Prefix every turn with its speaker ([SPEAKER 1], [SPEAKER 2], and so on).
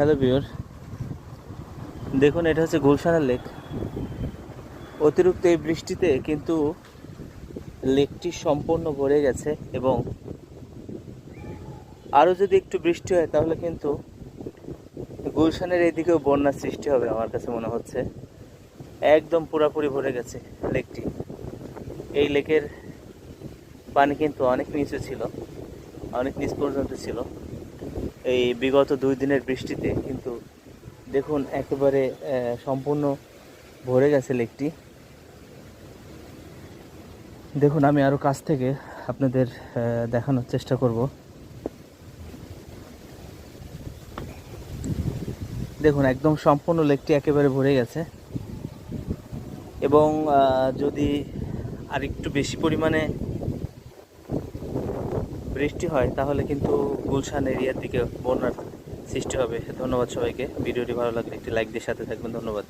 [SPEAKER 1] Hello viewer, দেখুন এটা হচ্ছে গুলশানের লেক। অতিরিক্ত এই বৃষ্টিতে কিন্তু লেকটি সম্পূর্ণ ভরে গেছে এবং আরও যদি একটু বৃষ্টি হয় তাহলে কিন্তু গুলশানের এইদিকেও বন্যার সৃষ্টি হবে আমার কাছে মনে হচ্ছে। একদম পুরাপুরি ভরে গেছে লেকটি। এই লেকের পানি কিন্তু অনেক নিচে ছিল, অনেক নিচ পর্যন্ত ছিল। এই বিগত 2 দিনের বৃষ্টিতে কিন্তু দেখুন একেবারে সম্পূর্ণ ভরে গেছে লেকটি। দেখুন আমি আরও কাছ থেকে আপনাদের দেখানোর চেষ্টা করব। দেখুন একদম সম্পূর্ণ লেকটি একেবারে ভরে গেছে এবং যদি আর একটু বেশি পরিমাণে বৃষ্টি হয় তাহলে কিন্তু গুলশান এরিয়ার দিকে বন্যার সৃষ্টি হবে। ধন্যবাদ সবাইকে। ভিডিওটি ভালো লাগলে একটি লাইক দিয়ে সাথে থাকবেন। ধন্যবাদ।